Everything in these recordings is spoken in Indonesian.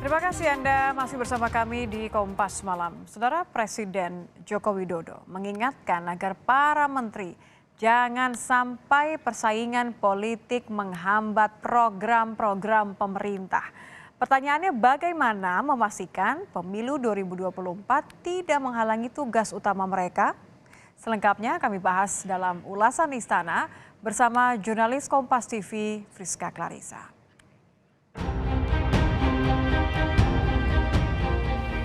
Terima kasih Anda masih bersama kami di Kompas Malam. Saudara Presiden Joko Widodo mengingatkan agar para menteri jangan sampai persaingan politik menghambat program-program pemerintah. Pertanyaannya bagaimana memastikan pemilu 2024 tidak menghalangi tugas utama mereka? Selengkapnya kami bahas dalam ulasan Istana bersama jurnalis Kompas TV Friska Clarissa.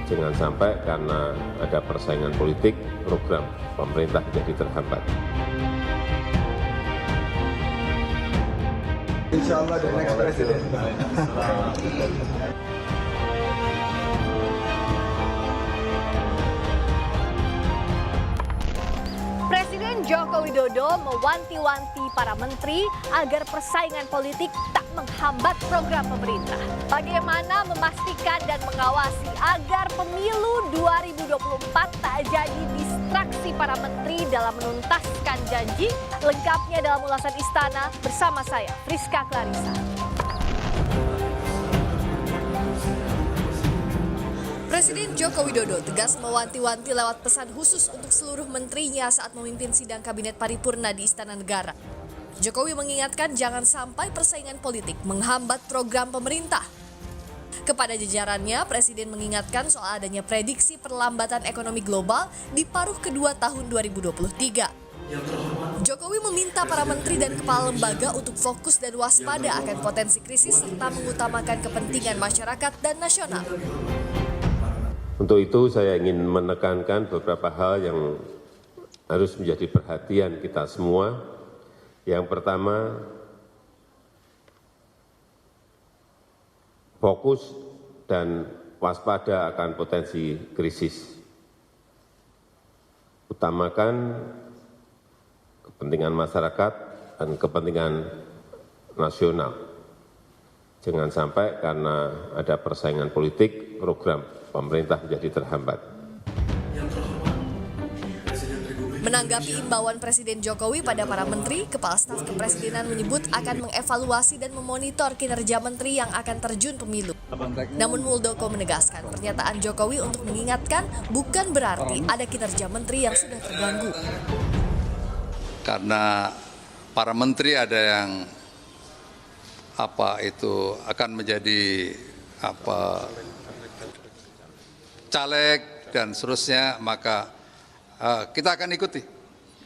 Jangan sampai karena ada persaingan politik, program pemerintah jadi terhambat. Insya Allah the next president. Presiden Joko Widodo mewanti-wanti para menteri agar persaingan politik tak menghambat program pemerintah. Bagaimana memastikan dan mengawasi agar pemilu 2024 tak jadi distraksi para menteri dalam menuntaskan janji? Lengkapnya dalam ulasan Istana bersama saya, Friska Clarissa. Presiden Joko Widodo tegas mewanti-wanti lewat pesan khusus untuk seluruh menterinya saat memimpin sidang Kabinet Paripurna di Istana Negara. Jokowi mengingatkan jangan sampai persaingan politik menghambat program pemerintah. Kepada jajarannya, Presiden mengingatkan soal adanya prediksi perlambatan ekonomi global di paruh kedua tahun 2023. Jokowi meminta para menteri dan kepala lembaga untuk fokus dan waspada akan potensi krisis serta mengutamakan kepentingan masyarakat dan nasional. Untuk itu saya ingin menekankan beberapa hal yang harus menjadi perhatian kita semua. Yang pertama, fokus dan waspada akan potensi krisis. Utamakan kepentingan masyarakat dan kepentingan nasional. Jangan sampai karena ada persaingan politik, program pemerintah menjadi terhambat. Menanggapi imbauan Presiden Jokowi pada para menteri, Kepala Staf Kepresidenan menyebut akan mengevaluasi dan memonitor kinerja menteri yang akan terjun pemilu. Namun Muldoko menegaskan pernyataan Jokowi untuk mengingatkan bukan berarti ada kinerja menteri yang sudah terganggu. Karena para menteri ada yang akan menjadi caleg dan seterusnya, maka kita akan ikuti.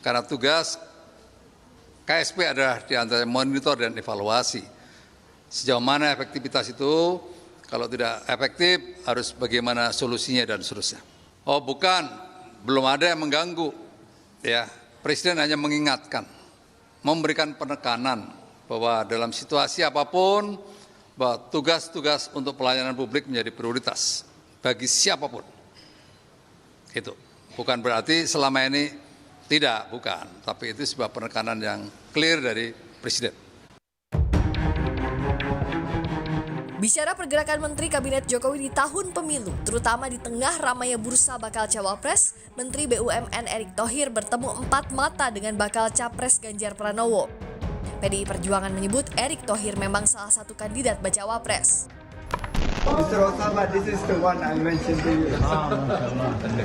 Karena tugas KSP adalah diantara monitor dan evaluasi. Sejauh mana efektivitas itu, kalau tidak efektif harus bagaimana solusinya dan seterusnya. Oh bukan, belum ada yang mengganggu. Ya, Presiden hanya mengingatkan, memberikan penekanan bahwa dalam situasi apapun, bahwa tugas-tugas untuk pelayanan publik menjadi prioritas bagi siapapun. Itu bukan berarti selama ini tidak, bukan. Tapi itu sebuah penekanan yang clear dari Presiden. Bicara pergerakan Menteri Kabinet Jokowi di tahun pemilu, terutama di tengah ramainya bursa bakal cawapres, Menteri BUMN Erick Thohir bertemu empat mata dengan bakal capres Ganjar Pranowo. PDI Perjuangan menyebut Erick Thohir memang salah satu kandidat bacawa pres. Mr. Osama, this is the one I mentioned to you.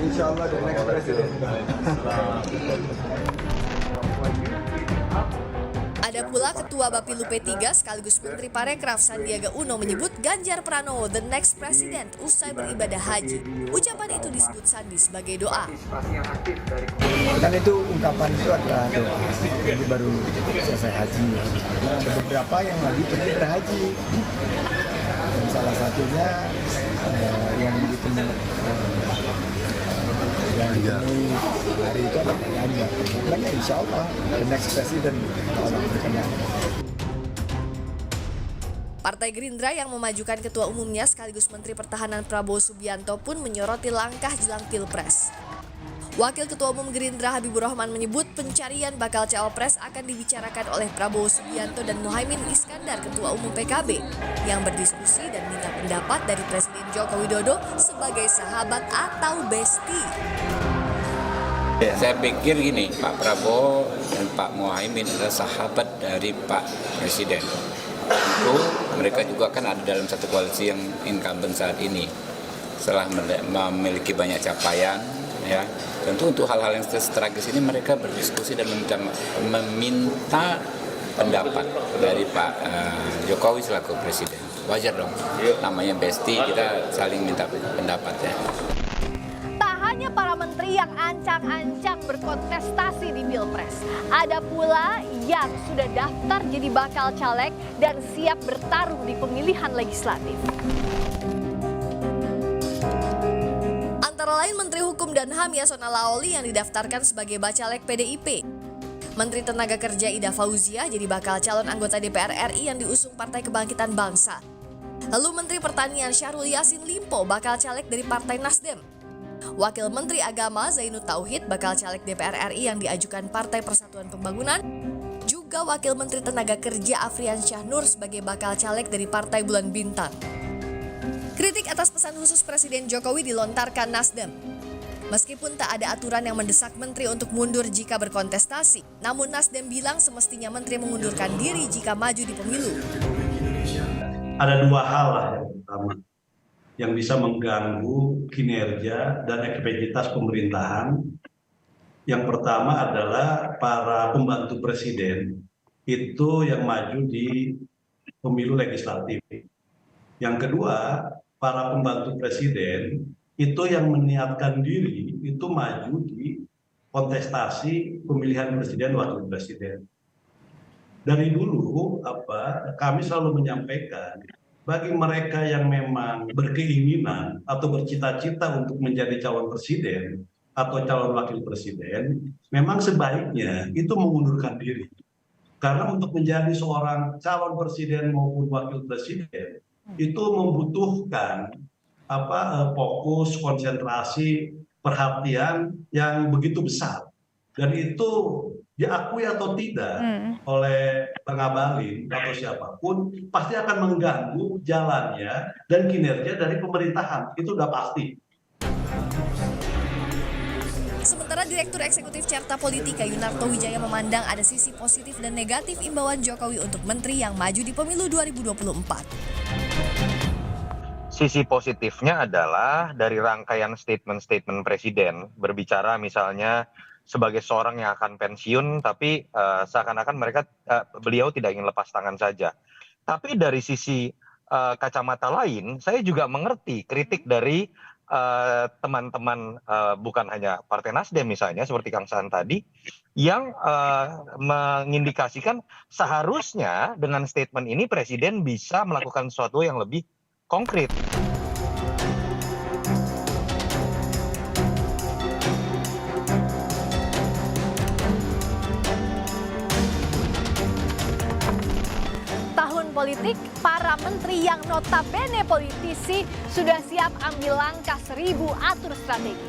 Insya Allah the next president. Ada pula Ketua Bapilu P3 sekaligus Menteri Parekraf Sandiaga Uno menyebut Ganjar Pranowo the next president usai beribadah haji. Ucapan itu disebut Sandi sebagai doa. Kan itu ungkapan itu adalah doa. Ini baru selesai haji. Ada beberapa yang lagi pergi berhaji. Dan salah satunya yang ditemui hari itu adalah Ganjar. Makanya insya Allah the next president Allah berkenan. Partai Gerindra yang memajukan ketua umumnya sekaligus Menteri Pertahanan Prabowo Subianto pun menyoroti langkah jelang Pilpres. Wakil Ketua Umum Gerindra Habibur Rahman menyebut pencarian bakal cawapres akan dibicarakan oleh Prabowo Subianto dan Muhaimin Iskandar Ketua Umum PKB yang berdiskusi dan minta pendapat dari Presiden Joko Widodo sebagai sahabat atau bestie. Saya pikir gini, Pak Prabowo dan Pak Muhaimin adalah sahabat dari Pak Presiden. Tentu mereka juga kan ada dalam satu koalisi yang incumbent saat ini. Setelah memiliki banyak capaian, ya tentu untuk hal-hal yang strategis ini mereka berdiskusi dan meminta pendapat dari Pak Jokowi selaku Presiden. Wajar dong, namanya bestie, kita saling minta pendapat ya. Tak hanya para menteri yang ancang-ancang berkontestasi di Pilpres, ada pula yang sudah daftar jadi bakal caleg dan siap bertarung di pemilihan legislatif. Antara lain Menteri Hukum dan HAM Yasona Laoli yang didaftarkan sebagai bacalek PDIP. Menteri Tenaga Kerja Ida Fauziah jadi bakal calon anggota DPR RI yang diusung Partai Kebangkitan Bangsa. Lalu Menteri Pertanian Syahrul Yassin Limpo bakal caleg dari Partai Nasdem. Wakil Menteri Agama Zainud Tauhid bakal caleg DPR RI yang diajukan Partai Persatuan Pembangunan. Juga Wakil Menteri Tenaga Kerja Afrian Syahnur sebagai bakal caleg dari Partai Bulan Bintang. Kritik atas pesan khusus Presiden Jokowi dilontarkan Nasdem. Meskipun tak ada aturan yang mendesak menteri untuk mundur jika berkontestasi, namun Nasdem bilang semestinya menteri mengundurkan diri jika maju di pemilu. Ada dua hal lah yang pertama yang bisa mengganggu kinerja dan efektivitas pemerintahan. Yang pertama adalah para pembantu presiden itu yang maju di pemilu legislatif. Yang kedua, para pembantu presiden itu yang meniatkan diri itu maju di kontestasi pemilihan presiden wakil presiden. Dari dulu kami selalu menyampaikan bagi mereka yang memang berkeinginan atau bercita-cita untuk menjadi calon presiden atau calon wakil presiden, memang sebaiknya itu mengundurkan diri. Karena untuk menjadi seorang calon presiden maupun wakil presiden itu membutuhkan fokus, konsentrasi, perhatian yang begitu besar. Dan itu diakui atau tidak oleh Bang Abalin atau siapapun, pasti akan mengganggu jalannya dan kinerja dari pemerintahan. Itu udah pasti. Sementara Direktur Eksekutif Carta Politika Yunarto Wijaya memandang ada sisi positif dan negatif imbauan Jokowi untuk menteri yang maju di pemilu 2024. Sisi positifnya adalah dari rangkaian statement-statement Presiden berbicara misalnya sebagai seorang yang akan pensiun, tapi seakan-akan beliau tidak ingin lepas tangan saja. Tapi dari sisi kacamata lain, saya juga mengerti kritik dari teman-teman bukan hanya Partai Nasdem misalnya, seperti Kang Saan tadi, yang mengindikasikan seharusnya dengan statement ini Presiden bisa melakukan sesuatu yang lebih konkret. Politik, para menteri yang notabene politisi sudah siap ambil langkah 1000 atur strategi.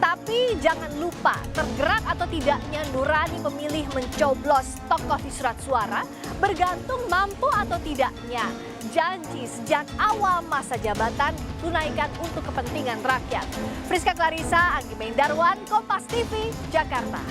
Tapi jangan lupa, tergerak atau tidaknya nurani pemilih mencoblos tokoh di surat suara bergantung mampu atau tidaknya janji sejak awal masa jabatan tunaikan untuk kepentingan rakyat. Friska Clarissa, Anggi Mendarwan, Kompas TV, Jakarta.